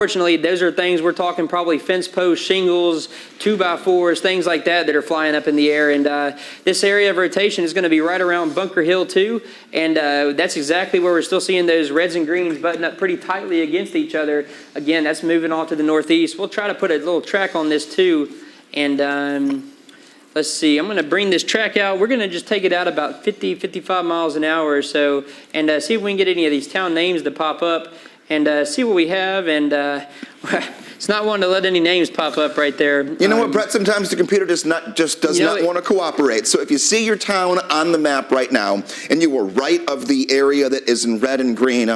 Unfortunately, those are things we're talking probably fence posts, shingles, 2x4s, things like that that are flying up in the air. And this area of rotation is going to be right around Bunker Hill too. And that's exactly where we're still seeing those reds and greens button up pretty tightly against each other. Again, that's moving off to the northeast. We'll try to put a little track on this too. And let's see, I'm going to bring this track out. We're going to just take it out about 50, 55 miles an hour or so and see if we can get any of these town names to pop up. And see what we have, and it's not one to let any names pop up right there. You know what, Brett? Sometimes the computer does not want to cooperate. So if you see your town on the map right now, and you were right of the area that is in red and green,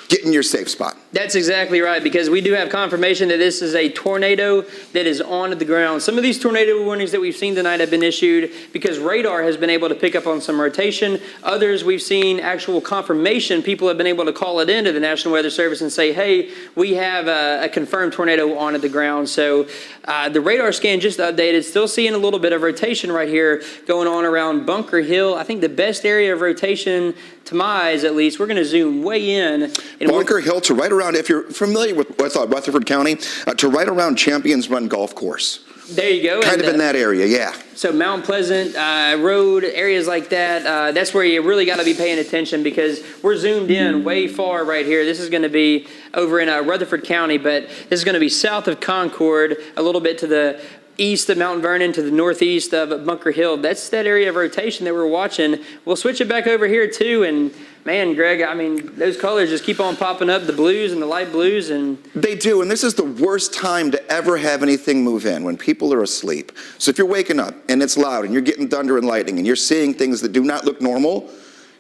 get in your safe spot. That's exactly right, because we do have confirmation that this is a tornado that is on the ground. Some of these tornado warnings that we've seen tonight have been issued because radar has been able to pick up on some rotation. Others we've seen actual confirmation. People have been able to call it into the National Weather Service and say, hey, we have a confirmed tornado on the ground. So the radar scan just updated, still seeing a little bit of rotation right here going on around Bunker Hill. I think the best area of rotation, to my eyes at least, we're going to zoom way in. Bunker Hill to right around, if you're familiar with Rutherford County, to right around Champions Run Golf Course. There you go. Kind of in that area, yeah. So Mount Pleasant Road, areas like that, that's where you really got to be paying attention because we're zoomed in way far right here. This is going to be over in Rutherford County, but this is going to be south of Concord, a little bit to the east of Mount Vernon, to the northeast of Bunker Hill. That's that area of rotation that we're watching. We'll switch it back over here too, and man, Greg, I mean, those colors just keep on popping up, the blues and the light blues. And they do, and this is the worst time to ever have anything move in, when people are asleep. So if you're waking up and it's loud and you're getting thunder and lightning and you're seeing things that do not look normal,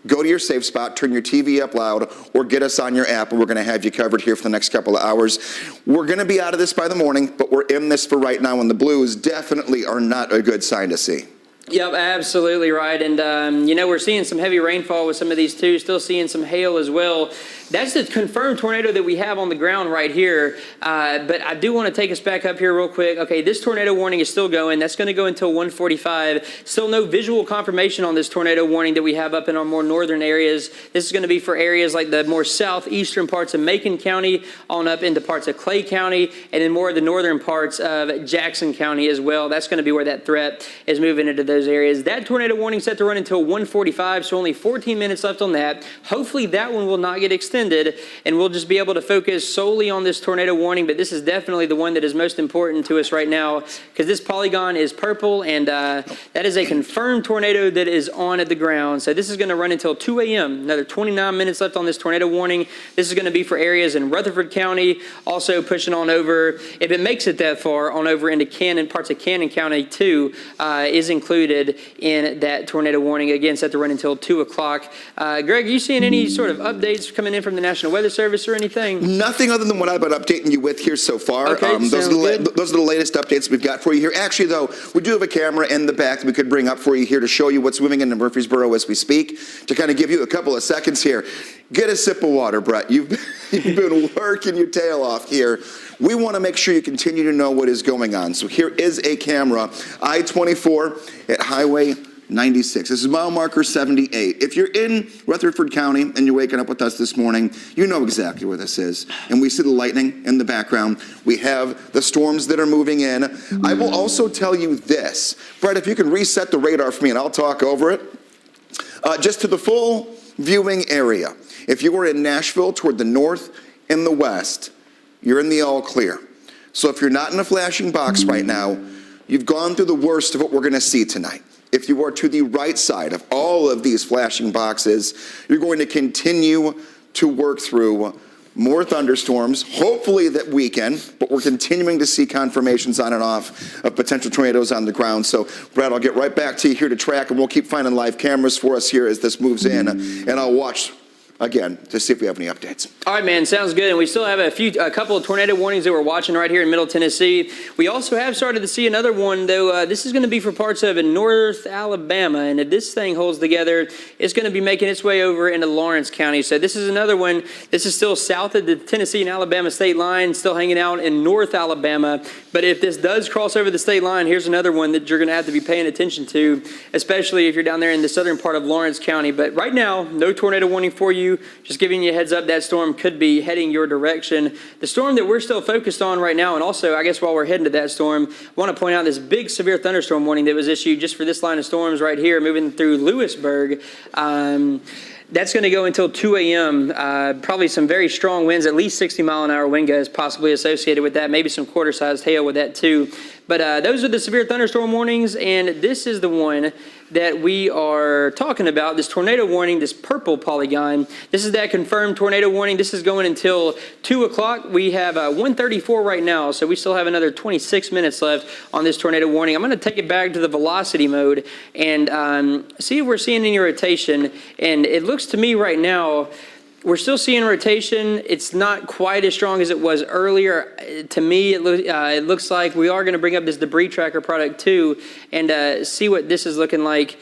go to your safe spot, turn your TV up loud, or get us on your app, and we're going to have you covered here for the next couple of hours. We're going to be out of this by the morning, but we're in this for right now, and the blues definitely are not a good sign to see. Yep, absolutely right. And, you know, we're seeing some heavy rainfall with some of these too, still seeing some hail as well. That's the confirmed tornado that we have on the ground right here. But I do want to take us back up here real quick. Okay, this tornado warning is still going. That's going to go until 1:45. Still no visual confirmation on this tornado warning that we have up in our more northern areas. This is going to be for areas like the more southeastern parts of Macon County on up into parts of Clay County and then more of the northern parts of Jackson County as well. That's going to be where that threat is moving into those areas. That tornado warning set to run until 1:45, so only 14 minutes left on that. Hopefully that one will not get extended, and we'll just be able to focus solely on this tornado warning, but this is definitely the one that is most important to us right now because this polygon is purple, and that is a confirmed tornado that is on the ground. So this is going to run until 2 a.m. Another 29 minutes left on this tornado warning. This is going to be for areas in Rutherford County, also pushing on over, if it makes it that far, on over into Cannon, parts of Cannon County too, is included in that tornado warning. Again, set to run until 2 o'clock. Greg, are you seeing any sort of updates coming in from the National Weather Service or anything? Nothing other than what I've been updating you with here so far. Okay, those are the latest updates we've got for you here. Actually, though, we do have a camera in the back that we could bring up for you here to show you what's moving into Murfreesboro as we speak, to kind of give you a couple of seconds here. Get a sip of water, Brett. You've been working your tail off here. We want to make sure you continue to know what is going on. So here is a camera, I-24 at Highway 96. This is mile marker 78. If you're in Rutherford County and you're waking up with us this morning, you know exactly where this is. And we see the lightning in the background. We have the storms that are moving in. I will also tell you this. Brett, if you can reset the radar for me and I'll talk over it. Just to the full viewing area. If you were in Nashville toward the north and the west, you're in the all clear. So if you're not in a flashing box right now, you've gone through the worst of what we're going to see tonight. If you are to the right side of all of these flashing boxes, you're going to continue to work through more thunderstorms, hopefully that weekend, but we're continuing to see confirmations on and off of potential tornadoes on the ground. So, Brad, I'll get right back to you here to track, and we'll keep finding live cameras for us here as this moves in, and I'll watch again to see if we have any updates. All right, man, sounds good. And we still have a couple of tornado warnings that we're watching right here in Middle Tennessee. We also have started to see another one, though. This is going to be for parts of North Alabama, and if this thing holds together, it's going to be making its way over into Lawrence County. So this is another one. This is still south of the Tennessee and Alabama state line, still hanging out in North Alabama. But if this does cross over the state line, here's another one that you're going to have to be paying attention to, especially if you're down there in the southern part of Lawrence County. But right now, no tornado warning for you you. Just giving you a heads up, that storm could be heading your direction. The storm that we're still focused on right now, and also, I guess while we're heading to that storm, I want to point out this big severe thunderstorm warning that was issued just for this line of storms right here, moving through Lewisburg. That's going to go until 2 a.m. Probably some very strong winds, at least 60-mile-an-hour wind gusts possibly associated with that, maybe some quarter-sized hail with that too. But those are the severe thunderstorm warnings, and this is the one that we are talking about, this tornado warning, this purple polygon. This is that confirmed tornado warning. This is going until 2 o'clock. We have 1:34 right now, so we still have another 26 minutes left on this tornado warning. I'm going to take it back to the velocity mode and see if we're seeing any rotation. And it looks to me right now, we're still seeing rotation. It's not quite as strong as it was earlier. To me, it looks like we are going to bring up this debris tracker product too and see what this is looking like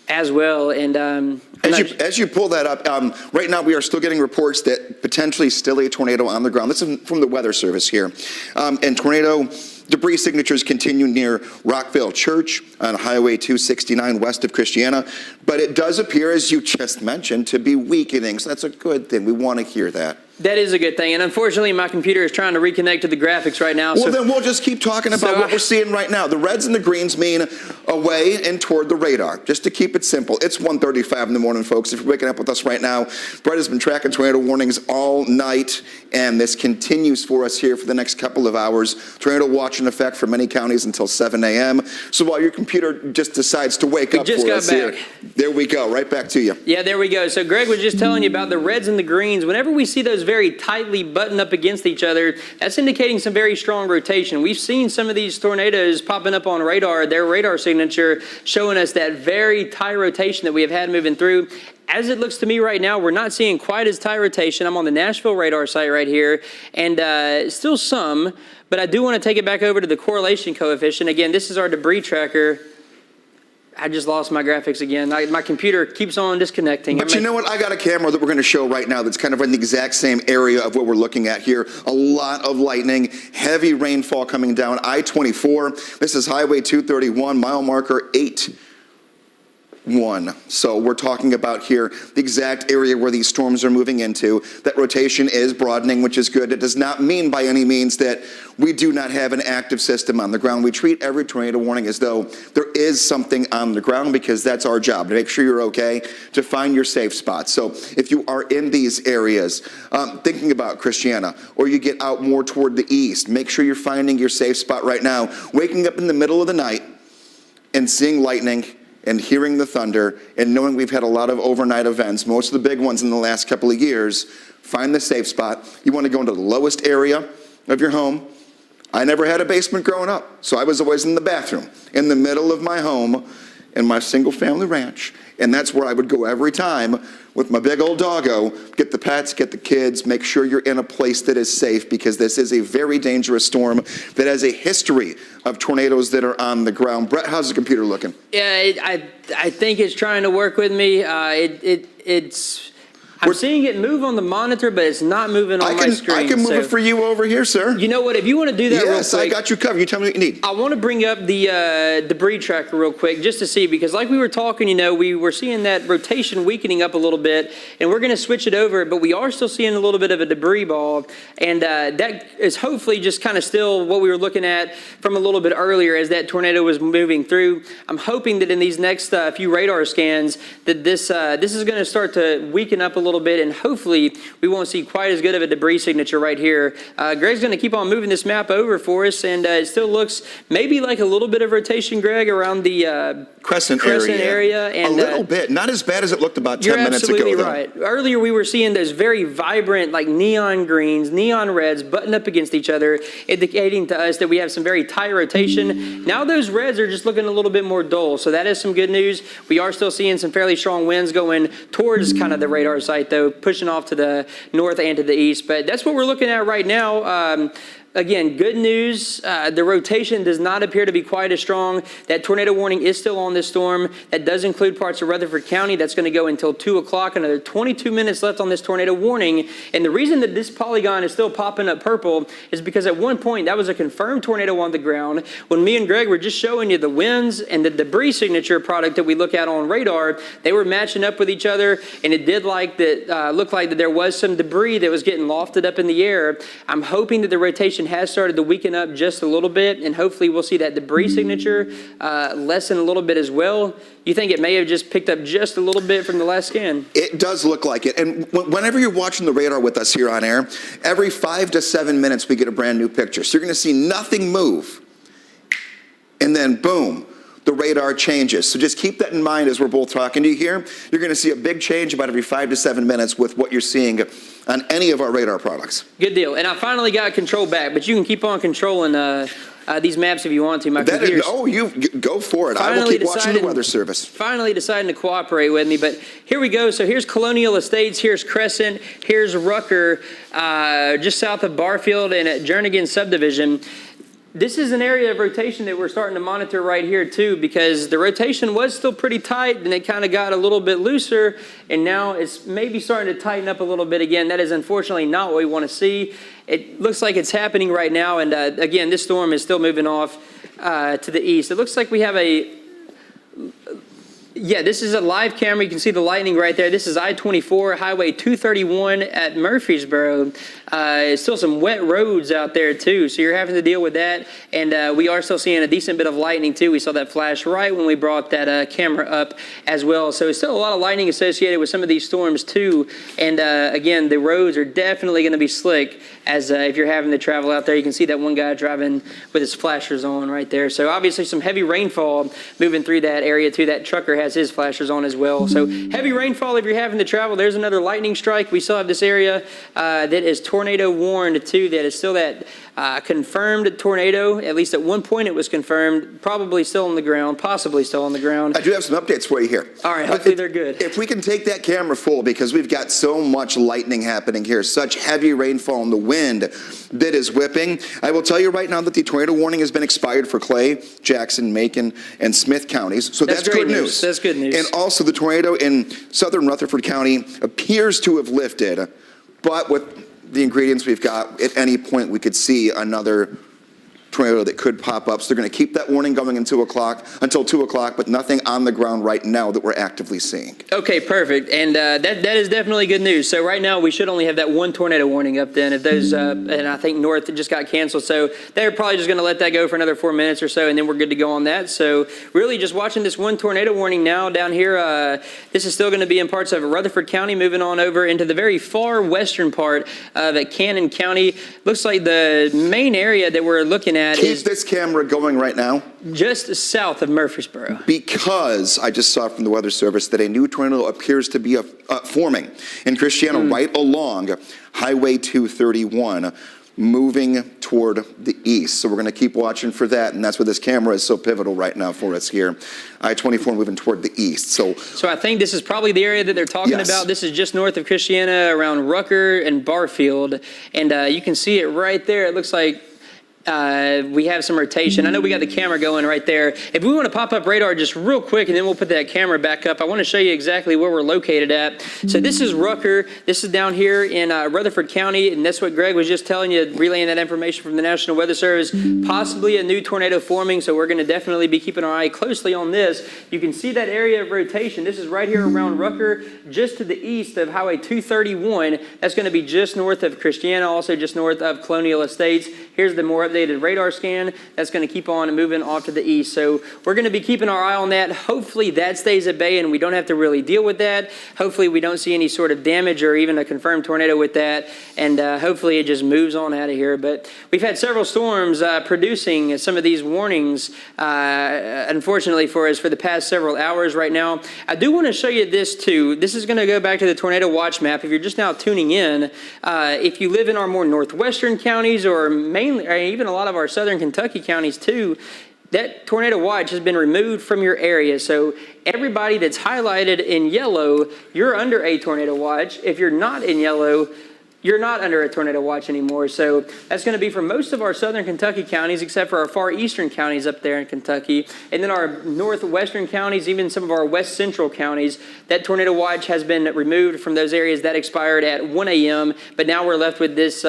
as well. And as you pull that up, right now we are still getting reports that potentially still a tornado on the ground. This is from the Weather Service here. And tornado debris signatures continue near Rockville Church on Highway 269 west of Christiana. But it does appear, as you just mentioned, to be weakening. So that's a good thing. We want to hear that. That is a good thing. And unfortunately, my computer is trying to reconnect to the graphics right now. Well, then we'll just keep talking about what we're seeing right now. The reds and the greens mean away and toward the radar. Just to keep it simple. It's 1:35 in the morning, folks. If you're waking up with us right now, Brett has been tracking tornado warnings all night, and this continues for us here for the next couple of hours. Tornado watch in effect for many counties until 7 a.m. So while your computer just decides to wake up for us here, there we go. Right back to you. Yeah, there we go. So Greg was just telling you about the reds and the greens. Whenever we see those very tightly buttoned up against each other, that's indicating some very strong rotation. We've seen some of these tornadoes popping up on radar, their radar signature showing us that very tight rotation that we have had moving through. As it looks to me right now, we're not seeing quite as tight rotation. I'm on the Nashville radar site right here, and still some, but I do want to take it back over to the correlation coefficient. Again, this is our debris tracker. I just lost my graphics again. My computer keeps on disconnecting. But you know what? I got a camera that we're going to show right now that's kind of in the exact same area of what we're looking at here. A lot of lightning, heavy rainfall coming down I-24. This is Highway 231, mile marker 8. So we're talking about here the exact area where these storms are moving into. That rotation is broadening, which is good. It does not mean by any means that we do not have an active system on the ground. We treat every tornado warning as though there is something on the ground because that's our job, to make sure you're okay, to find your safe spots. So if you are in these areas, thinking about Christiana, or you get out more toward the east, make sure you're finding your safe spot right now. Waking up in the middle of the night and seeing lightning and hearing the thunder and knowing we've had a lot of overnight events, most of the big ones in the last couple of years, find the safe spot. You want to go into the lowest area of your home. I never had a basement growing up, so I was always in the bathroom, in the middle of my home, in my single-family ranch, and that's where I would go every time with my big old doggo, get the pets, get the kids, make sure you're in a place that is safe because this is a very dangerous storm that has a history of tornadoes that are on the ground. Brett, how's the computer looking? Yeah, I think it's trying to work with me. I'm seeing it move on the monitor, but it's not moving on my screen. I can move it for you over here, sir. You know what? If you want to do that real quick. Yes, I got you covered. You tell me what you need. I want to bring up the debris tracker real quick just to see, because like we were talking, we were seeing that rotation weakening up a little bit, and we're going to switch it over, but we are still seeing a little bit of a debris ball, and that is hopefully just kind of still what we were looking at from a little bit earlier as that tornado was moving through. I'm hoping that in these next few radar scans that this is going to start to weaken up a little bit, and hopefully we won't see quite as good of a debris signature right here. Greg's going to keep on moving this map over for us, and it still looks maybe like a little bit of rotation, Greg, around the Crescent area. And, a little bit. Not as bad as it looked about 10 minutes ago. You're absolutely right. Earlier we were seeing those very vibrant, like neon greens, neon reds buttoned up against each other, indicating to us that we have some very tight rotation. Now those reds are just looking a little bit more dull, so that is some good news. We are still seeing some fairly strong winds going towards kind of the radar site, though, pushing off to the north and to the east. But that's what we're looking at right now. Again, good news. The rotation does not appear to be quite as strong. That tornado warning is still on this storm. That does include parts of Rutherford County. That's going to go until 2 o'clock. Another 22 minutes left on this tornado warning. And the reason that this polygon is still popping up purple is because at one point that was a confirmed tornado on the ground. When me and Greg were just showing you the winds and the debris signature product that we look at on radar, they were matching up with each other, and it did look like that there was some debris that was getting lofted up in the air. I'm hoping that the rotation has started to weaken up just a little bit, and hopefully we'll see that debris signature lessen a little bit as well. You think it may have just picked up just a little bit from the last scan? It does look like it. And whenever you're watching the radar with us here on air, every 5 to 7 minutes we get a brand new picture. So you're going to see nothing move. And then boom, the radar changes. So just keep that in mind as we're both talking to you here. You're going to see a big change about every 5 to 7 minutes with what you're seeing on any of our radar products. Good deal. And I finally got control back, but you can keep on controlling these maps if you want to. My computer's you go for it. I will keep watching the Weather Service. Finally deciding to cooperate with me, but here we go. So here's Colonial Estates, here's Crescent, here's Rucker, just south of Barfield and at Jernigan subdivision. This is an area of rotation that we're starting to monitor right here too, because the rotation was still pretty tight and it kind of got a little bit looser, and now it's maybe starting to tighten up a little bit again. That is unfortunately not what we want to see. It looks like it's happening right now, and again, this storm is still moving off to the east. It looks like we have this is a live camera. You can see the lightning right there. This is I-24, Highway 231 at Murfreesboro. Still some wet roads out there too, so you're having to deal with that. And we are still seeing a decent bit of lightning too. We saw that flash right when we brought that camera up as well. So still a lot of lightning associated with some of these storms too. And again, the roads are definitely going to be slick as if you're having to travel out there. You can see that one guy driving with his flashers on right there. So obviously some heavy rainfall moving through that area too. That trucker has his flashers on as well. So heavy rainfall if you're having to travel. There's another lightning strike. We still have this area that is tornado warned too. That is still that confirmed tornado. At least at one point it was confirmed. Probably still on the ground. Possibly still on the ground. I do have some updates for you here. All right. Hopefully they're good. If we can take that camera full, because we've got so much lightning happening here, such heavy rainfall and the wind that is whipping. I will tell you right now that the tornado warning has been expired for Clay, Jackson, Macon, and Smith counties. So that's good news. That's good news. And also the tornado in southern Rutherford County appears to have lifted, but with the ingredients we've got, at any point we could see another tornado that could pop up. So they're going to keep that warning going until 2 o'clock, but nothing on the ground right now that we're actively seeing. Okay, perfect. And that is definitely good news. So right now we should only have that one tornado warning up then. If those, and I think north just got canceled. So they're probably just going to let that go for another 4 minutes or so, and then we're good to go on that. So really just watching this one tornado warning now down here. This is still going to be in parts of Rutherford County, moving on over into the very far western part of Cannon County. Looks like the main area that we're looking at Keep this camera going right now. Just south of Murfreesboro. Because I just saw from the Weather Service that a new tornado appears to be forming in Christiana right along Highway 231, moving toward the east. So we're going to keep watching for that, and that's why this camera is so pivotal right now for us here. I-24 moving toward the east. So I think this is probably the area that they're talking about. This is just north of Christiana, around Rucker and Barfield, and you can see it right there. It looks like we have some rotation. I know we got the camera going right there. If we want to pop up radar just real quick, and then we'll put that camera back up, I want to show you exactly where we're located at. So this is Rucker. This is down here in Rutherford County, and that's what Greg was just telling you, relaying that information from the National Weather Service. Possibly a new tornado forming, so we're going to definitely be keeping our eye closely on this. You can see that area of rotation. This is right here around Rucker, just to the east of Highway 231. That's going to be just north of Christiana, also just north of Colonial Estates. Here's the more updated radar scan. That's going to keep on moving off to the east. So we're going to be keeping our eye on that. Hopefully that stays at bay and we don't have to really deal with that. Hopefully we don't see any sort of damage or even a confirmed tornado with that. And hopefully it just moves on out of here. But we've had several storms producing some of these warnings, unfortunately for us, for the past several hours right now. I do want to show you this too. This is going to go back to the tornado watch map. If you're just now tuning in, if you live in our more northwestern counties or mainly, or even a lot of our southern Kentucky counties too, that tornado watch has been removed from your area. So everybody that's highlighted in yellow, you're under a tornado watch. If you're not in yellow, you're not under a tornado watch anymore. So that's going to be for most of our southern Kentucky counties, except for our far eastern counties up there in Kentucky. And then our northwestern counties, even some of our west central counties, that tornado watch has been removed from those areas. That expired at 1 a.m. But now we're left with this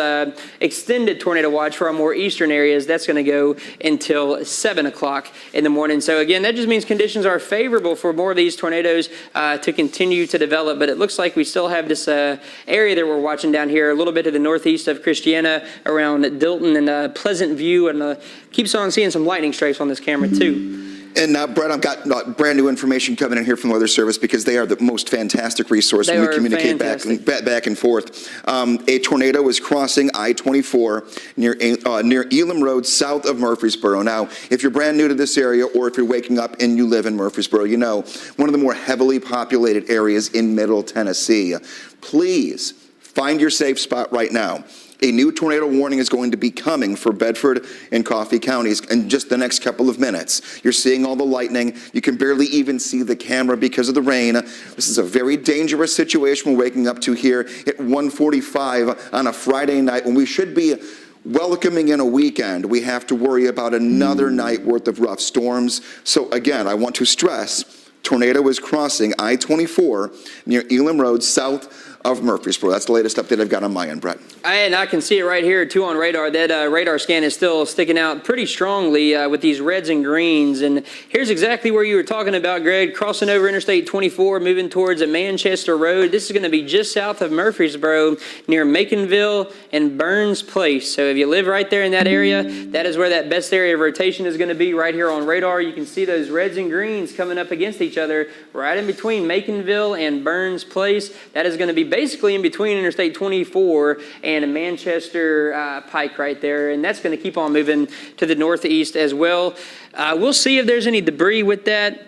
extended tornado watch for our more eastern areas. That's going to go until 7 o'clock in the morning. So again, that just means conditions are favorable for more of these tornadoes to continue to develop. But it looks like we still have this area that we're watching down here, a little bit to the northeast of Christiana, around Dilton and Pleasant View, and keeps on seeing some lightning strikes on this camera too. And Brett, I've got brand new information coming in here from the Weather Service because they are the most fantastic resource when we communicate back and forth. A tornado is crossing I-24 near Elam Road, south of Murfreesboro. Now, if you're brand new to this area, or if you're waking up and you live in Murfreesboro, you know one of the more heavily populated areas in Middle Tennessee. Please find your safe spot right now. A new tornado warning is going to be coming for Bedford and Coffee counties in just the next couple of minutes. You're seeing all the lightning. You can barely even see the camera because of the rain. This is a very dangerous situation we're waking up to here at 1:45 on a Friday night when we should be welcoming in a weekend. We have to worry about another night worth of rough storms. So again, I want to stress, tornado is crossing I-24 near Elam Road, south of Murfreesboro. That's the latest update I've got on my end, Brett. And I can see it right here, too, on radar. That radar scan is still sticking out pretty strongly with these reds and greens. And here's exactly where you were talking about, Greg, crossing over Interstate 24, moving towards a Manchester Road. This is going to be just south of Murfreesboro, near Maconville and Burns Place. So if you live right there in that area, that is where that best area of rotation is going to be, right here on radar. You can see those reds and greens coming up against each other right in between Maconville and Burns Place. That is going to be basically in between Interstate 24 and a Manchester Pike right there, and that's going to keep on moving to the northeast as well. We'll see if there's any debris with that.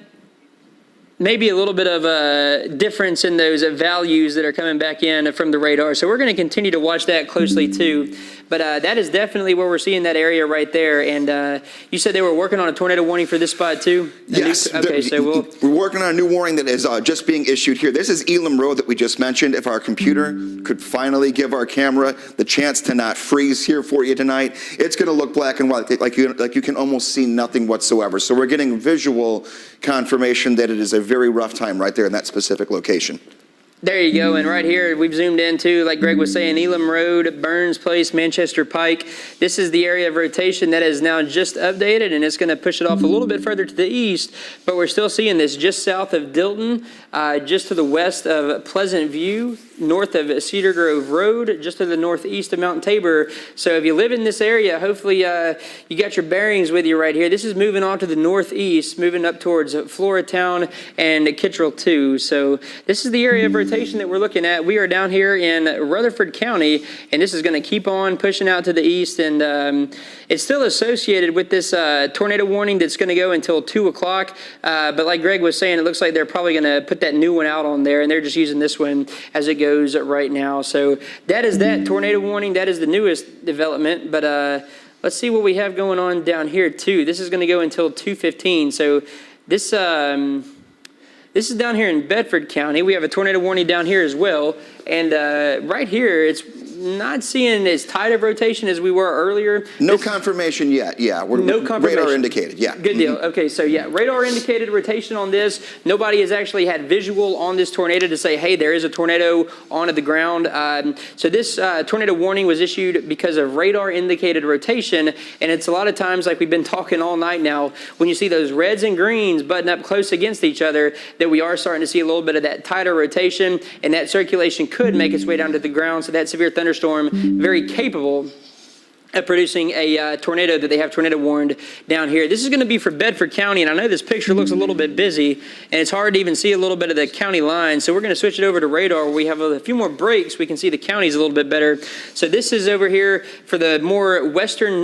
Maybe a little bit of a difference in those values that are coming back in from the radar. So we're going to continue to watch that closely too. But that is definitely where we're seeing that area right there. And you said they were working on a tornado warning for this spot too? Yes. Okay, so we're working on a new warning that is just being issued here. This is Elam Road that we just mentioned. If our computer could finally give our camera the chance to not freeze here for you tonight, it's going to look black and white, like you can almost see nothing whatsoever. So we're getting visual confirmation that it is a very rough time right there in that specific location. There you go, and right here we've zoomed into, like Greg was saying, Elam Road, Burns Place, Manchester Pike. This is the area of rotation that is now just updated, and it's going to push it off a little bit further to the east, but we're still seeing this just south of Dilton, just to the west of Pleasant View, north of Cedar Grove Road, just to the northeast of Mount Tabor. So if you live in this area, hopefully you got your bearings with you right here. This is moving on to the northeast, moving up towards Floratown and Kittrell too. So this is the area of rotation that we're looking at. We are down here in Rutherford County, and this is going to keep on pushing out to the east, and it's still associated with this tornado warning that's going to go until 2 o'clock. But like Greg was saying, it looks like they're probably going to put that new one out on there, and they're just using this one as it goes right now. So that is that tornado warning. That is the newest development. But let's see what we have going on down here too. This is going to go until 2:15. So this is down here in Bedford County. We have a tornado warning down here as well. And right here, it's not seeing as tight of rotation as we were earlier. No confirmation yet. Yeah, no confirmation. Radar indicated. Yeah. Good deal. Okay, so yeah, radar indicated rotation on this. Nobody has actually had visual on this tornado to say, hey, there is a tornado onto the ground. So this tornado warning was issued because of radar indicated rotation, and it's a lot of times, like we've been talking all night now, when you see those reds and greens button up close against each other, that we are starting to see a little bit of that tighter rotation, and that circulation could make its way down to the ground. So that severe thunderstorm, very capable of producing a tornado that they have tornado warned down here. This is going to be for Bedford County, and I know this picture looks a little bit busy, and it's hard to even see a little bit of the county line, so we're going to switch it over to radar where we have a few more breaks. We can see the counties a little bit better. So this is over here for the more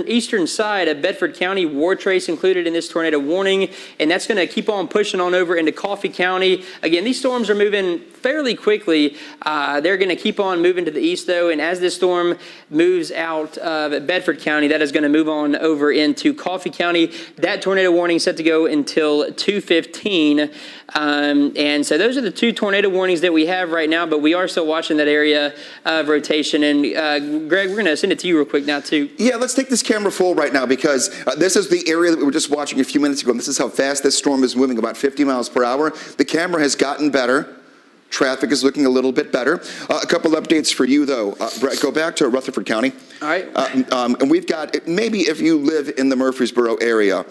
eastern side of Bedford County, war trace included in this tornado warning, and that's going to keep on pushing on over into Coffee County. Again, these storms are moving fairly quickly. They're going to keep on moving to the east, though, and as this storm moves out of Bedford County, that is going to move on over into Coffee County. That tornado warning set to go until 2:15, and so those are the 2 tornado warnings that we have right now, but we are still watching that area of rotation. And Greg, we're going to send it to you real quick now, too. Yeah, let's take this camera full right now because this is the area that we were just watching a few minutes ago, and this is how fast this storm is moving, about 50 miles per hour. The camera has gotten better. Traffic is looking a little bit better. A couple updates for you, though. Brett, go back to Rutherford County. All right. And we've got, maybe if you live in the Murfreesboro area,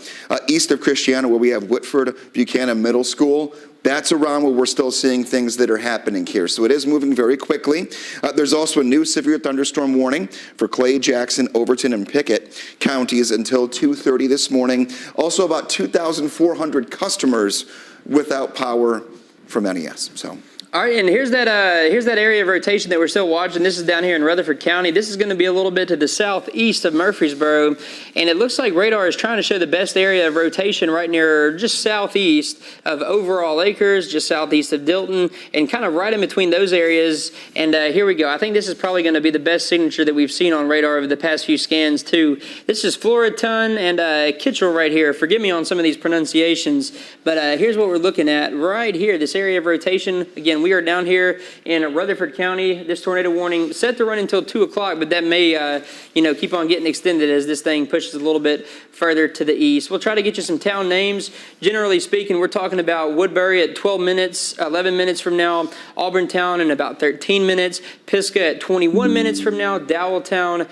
east of Christiana, where we have Whitford Buchanan Middle School, that's around where we're still seeing things that are happening here. So it is moving very quickly. There's also a new severe thunderstorm warning for Clay, Jackson, Overton, and Pickett counties until 2:30 this morning. Also about 2,400 customers without power from NES. So. All right, and here's that area of rotation that we're still watching. This is down here in Rutherford County. This is going to be a little bit to the southeast of Murfreesboro, and it looks like radar is trying to show the best area of rotation right near just southeast of Overall Acres, just southeast of Dilton, and kind of right in between those areas. And here we go. I think this is probably going to be the best signature that we've seen on radar over the past few scans, too. This is Floriton and Kittrell right here. Forgive me on some of these pronunciations, but here's what we're looking at right here, this area of rotation. Again, we are down here in Rutherford County. This tornado warning set to run until 2 o'clock, but that may, keep on getting extended as this thing pushes a little bit further to the east. We'll try to get you some town names. Generally speaking, we're talking about Woodbury at 12 minutes, 11 minutes from now, Auburntown in about 13 minutes, Pisgah at 21 minutes from now, Dowelltown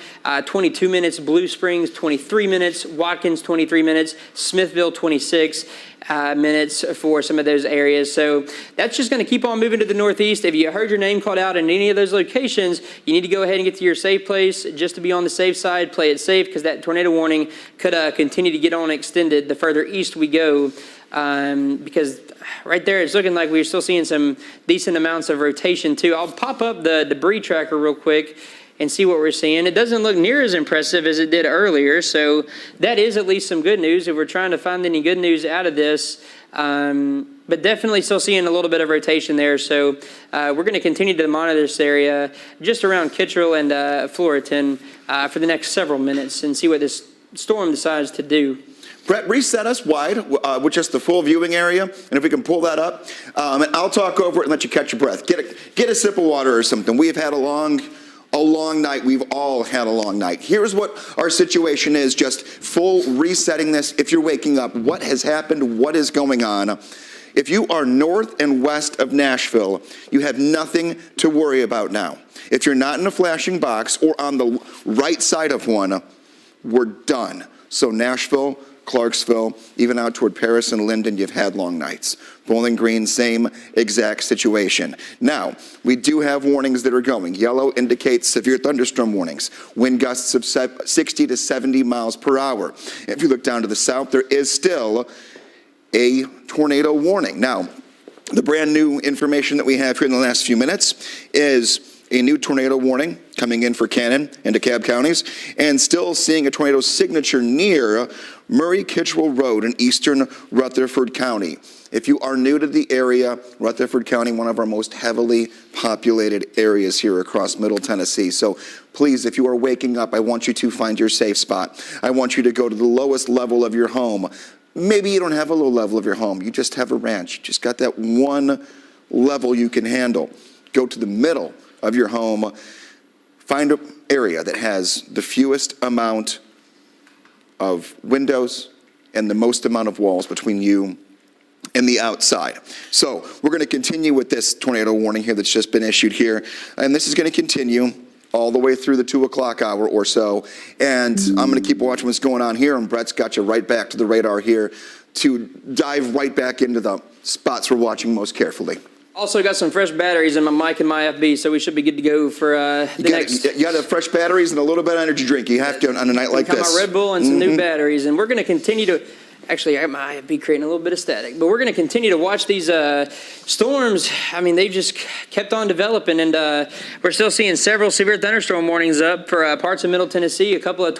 22 minutes, Blue Springs 23 minutes, Watkins 23 minutes, Smithville 26 minutes for some of those areas. So that's just going to keep on moving to the northeast. If you heard your name called out in any of those locations, you need to go ahead and get to your safe place just to be on the safe side. Play it safe because that tornado warning could continue to get on extended the further east we go, because right there it's looking like we're still seeing some decent amounts of rotation too. I'll pop up the debris tracker real quick and see what we're seeing. It doesn't look near as impressive as it did earlier, so that is at least some good news if we're trying to find any good news out of this. But definitely still seeing a little bit of rotation there, so we're going to continue to monitor this area just around Kittrell and Floriton for the next several minutes and see what this storm decides to do. Brett, reset us wide with just the full viewing area, and if we can pull that up, and I'll talk over it and let you catch your breath. Get a sip of water or something. We have had a long night. We've all had a long night. Here's what our situation is, just full resetting this. If you're waking up, what has happened? What is going on? If you are north and west of Nashville, you have nothing to worry about now. If you're not in a flashing box or on the right side of one, we're done. So Nashville, Clarksville, even out toward Paris and Linden, you've had long nights. Bowling Green, same exact situation. Now, we do have warnings that are going. Yellow indicates severe thunderstorm warnings, wind gusts of 60 to 70 miles per hour. If you look down to the south, there is still a tornado warning. Now, the brand new information that we have here in the last few minutes is a new tornado warning coming in for Cannon and DeKalb counties, and still seeing a tornado signature near Murray-Kittrell Road in eastern Rutherford County. If you are new to the area, Rutherford County, one of our most heavily populated areas here across Middle Tennessee. So please, if you are waking up, I want you to find your safe spot. I want you to go to the lowest level of your home. Maybe you don't have a low level of your home. You just have a ranch. You just got that one level you can handle. Go to the middle of your home. Find an area that has the fewest amount of windows and the most amount of walls between you and the outside. So we're going to continue with this tornado warning here that's just been issued here. And this is going to continue all the way through the 2 o'clock hour or so. And I'm going to keep watching what's going on here. And Brett's got you right back to the radar here to dive right back into the spots we're watching most carefully. Also got some fresh batteries in my mic and my FB, so we should be good to go for You got fresh batteries and a little bit of energy drink. You have to on a night like this. Got my Red Bull and some new batteries, and we're going to continue to Actually, I might be creating a little bit of static, but we're going to continue to watch these storms. I mean, they just kept on developing, and we're still seeing several severe thunderstorm warnings up for parts of Middle Tennessee, a couple of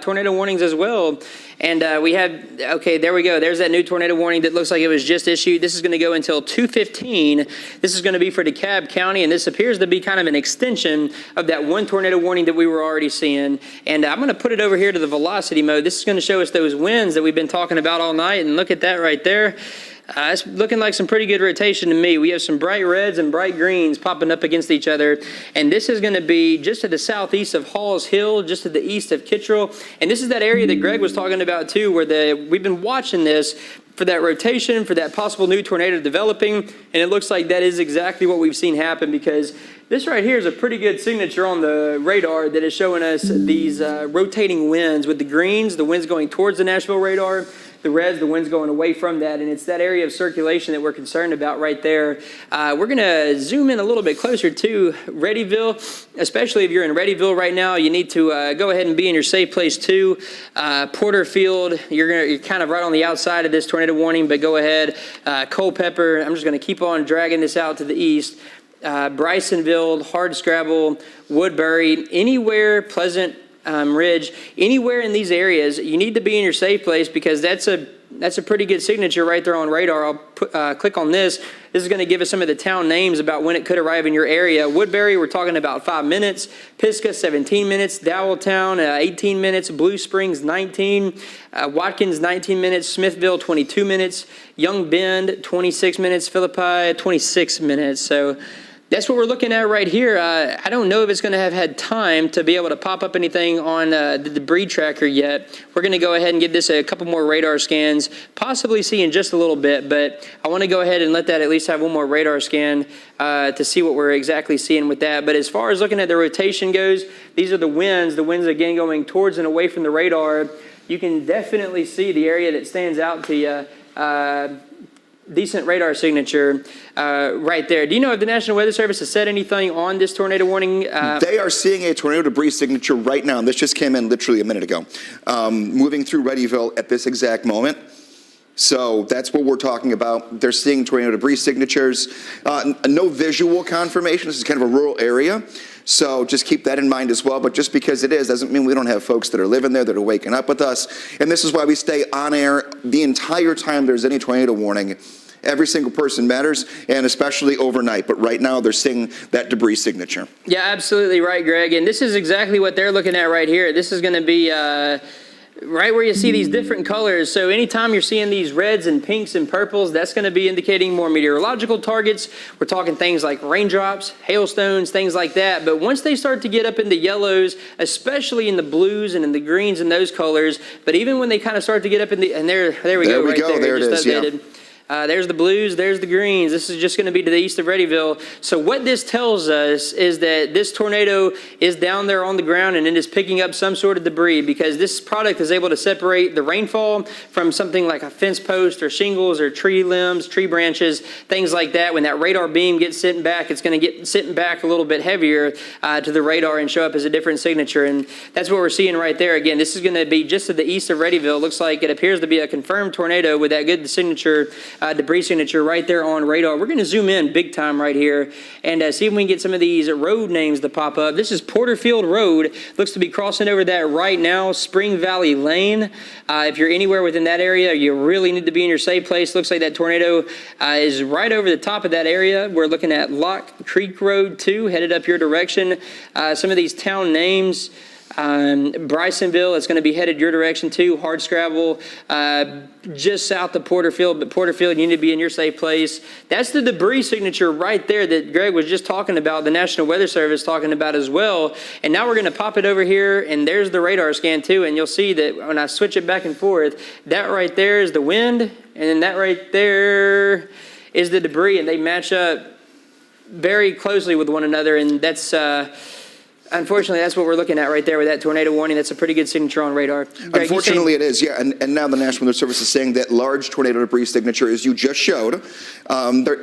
tornado warnings as well. And we have, okay, there we go. There's that new tornado warning that looks like it was just issued. This is going to go until 2:15. This is going to be for DeKalb County, and this appears to be kind of an extension of that one tornado warning that we were already seeing. And I'm going to put it over here to the velocity mode. This is going to show us those winds that we've been talking about all night, and look at that right there. It's looking like some pretty good rotation to me. We have some bright reds and bright greens popping up against each other. And this is going to be just to the southeast of Halls Hill, just to the east of Kittrell. And this is that area that Greg was talking about too, where we've been watching this for that rotation, for that possible new tornado developing. And it looks like that is exactly what we've seen happen, because this right here is a pretty good signature on the radar that is showing us these rotating winds with the greens, the winds going towards the Nashville radar, the reds, the wind's going away from that, and it's that area of circulation that we're concerned about right there. We're going to zoom in a little bit closer to Readyville, especially if you're in Readyville right now. You need to go ahead and be in your safe place too. Porterfield, you're kind of right on the outside of this tornado warning, but go ahead. Culpeper, I'm just going to keep on dragging this out to the east. Brysonville, Hardscrabble, Woodbury, anywhere, Pleasant Ridge, anywhere in these areas, you need to be in your safe place, because that's a pretty good signature right there on radar. I'll click on this. This is going to give us some of the town names about when it could arrive in your area. Woodbury, we're talking about 5 minutes. Pisgah, 17 minutes. Dowelltown, 18 minutes. Blue Springs, 19. Watkins, 19 minutes. Smithville, 22 minutes. Young Bend, 26 minutes. Philippi, 26 minutes. So that's what we're looking at right here. I don't know if it's going to have had time to be able to pop up anything on the debris tracker yet. We're going to go ahead and give this a couple more radar scans, possibly see in just a little bit, but I want to go ahead and let that at least have one more radar scan to see what we're exactly seeing with that. But as far as looking at the rotation goes, these are the winds again going towards and away from the radar. You can definitely see the area that stands out to you. Decent radar signature right there. Do you know if the National Weather Service has said anything on this tornado warning? They are seeing a tornado debris signature right now, and this just came in literally a minute ago, moving through Readyville at this exact moment. So that's what we're talking about. They're seeing tornado debris signatures. No visual confirmation. This is kind of a rural area. So just keep that in mind as well. But just because it is doesn't mean we don't have folks that are living there, that are waking up with us. And this is why we stay on air the entire time there's any tornado warning. Every single person matters, and especially overnight. But right now, they're seeing that debris signature. Yeah, absolutely right, Greg. And this is exactly what they're looking at right here. This is going to be right where you see these different colors. So anytime you're seeing these reds and pinks and purples, that's going to be indicating more meteorological targets. We're talking things like raindrops, hailstones, things like that. But once they start to get up into yellows, especially in the blues and in the greens and those colors, but even when they kind of start to get up in the, and there we go. There it is, yeah. There's the blues, there's the greens. This is just going to be to the east of Readyville. So what this tells us is that this tornado is down there on the ground and it is picking up some sort of debris, because this product is able to separate the rainfall from something like a fence post or shingles or tree limbs, tree branches, things like that. When that radar beam gets sent back, it's going to get sent back a little bit heavier to the radar and show up as a different signature. And that's what we're seeing right there. Again, this is going to be just to the east of Readyville. Looks like it appears to be a confirmed tornado with that good signature, debris signature right there on radar. We're going to zoom in big time right here and see if we can get some of these road names to pop up. This is Porterfield Road. Looks to be crossing over that right now. Spring Valley Lane. If you're anywhere within that area, you really need to be in your safe place. Looks like that tornado is right over the top of that area. We're looking at Lock Creek Road 2, headed up your direction. Some of these town names. Brysonville, it's going to be headed your direction too. Hardscrabble, just south of Porterfield, but Porterfield, you need to be in your safe place. That's the debris signature right there that Greg was just talking about, the National Weather Service talking about as well. And now we're going to pop it over here, and there's the radar scan too, and you'll see that when I switch it back and forth, that right there is the wind, and then that right there is the debris, and they match up very closely with one another, and that's unfortunately, that's what we're looking at right there with that tornado warning. That's a pretty good signature on radar. Greg, unfortunately, it is, yeah. And now the National Weather Service is saying that large tornado debris signature, as you just showed,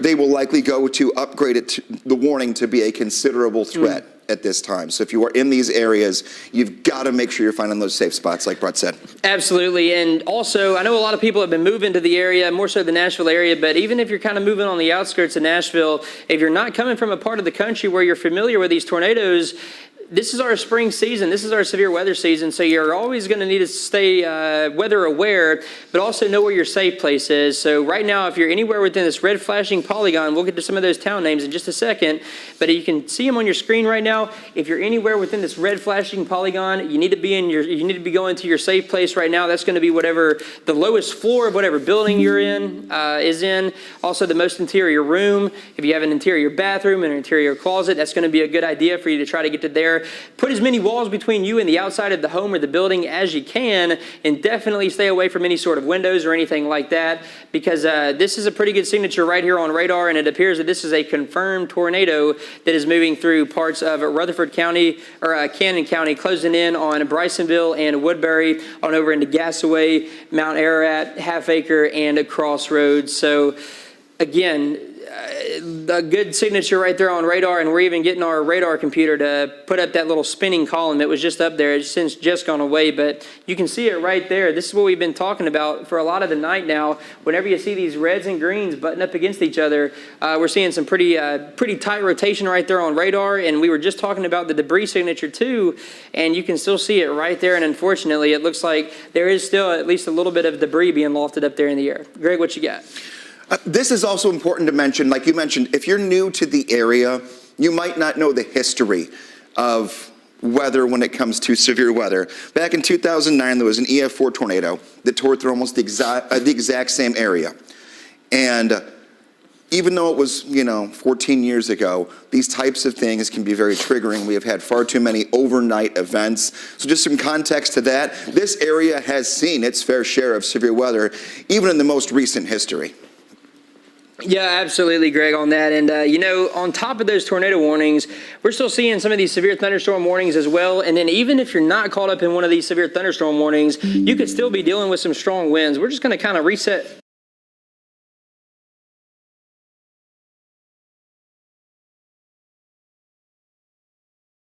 they will likely go to upgrade it to the warning to be a considerable threat. at this time. So if you are in these areas, you've got to make sure you're finding those safe spots, like Brett said. Absolutely. And also, I know a lot of people have been moving to the area, more so the Nashville area, but even if you're kind of moving on the outskirts of Nashville, if you're not coming from a part of the country where you're familiar with these tornadoes, this is our spring season. This is our severe weather season. So you're always going to need to stay weather aware, but also know where your safe place is. So right now, if you're anywhere within this red flashing polygon, we'll get to some of those town names in just a second, but you can see them on your screen right now. If you're anywhere within this red flashing polygon, you need to be going to your safe place right now. That's going to be whatever the lowest floor of whatever building you're in is in. Also, the most interior room. If you have an interior bathroom and an interior closet, that's going to be a good idea for you to try to get to there. Put as many walls between you and the outside of the home or the building as you can, and definitely stay away from any sort of windows or anything like that, because this is a pretty good signature right here on radar, and it appears that this is a confirmed tornado that is moving through parts of Rutherford County, or Cannon County, closing in on Brysonville and Woodbury, on over into Gassaway, Mount Ararat, Half Acre, and Crossroads. So again, a good signature right there on radar, and we're even getting our radar computer to put up that little spinning column that was just up there. It's since just gone away, but you can see it right there. This is what we've been talking about for a lot of the night now. Whenever you see these reds and greens button up against each other, we're seeing some pretty tight rotation right there on radar, and we were just talking about the debris signature too, and you can still see it right there, and unfortunately, it looks like there is still at least a little bit of debris being lofted up there in the air. Greg, what you got? This is also important to mention, like you mentioned, if you're new to the area, you might not know the history of weather when it comes to severe weather. Back in 2009, there was an EF4 tornado that tore through almost the exact same area. And even though it was, 14 years ago, these types of things can be very triggering. We have had far too many overnight events. So just some context to that, this area has seen its fair share of severe weather, even in the most recent history. Yeah, absolutely, Greg, on that. And, on top of those tornado warnings, we're still seeing some of these severe thunderstorm warnings as well. And then even if you're not caught up in one of these severe thunderstorm warnings, you could still be dealing with some strong winds. We're just going to kind of reset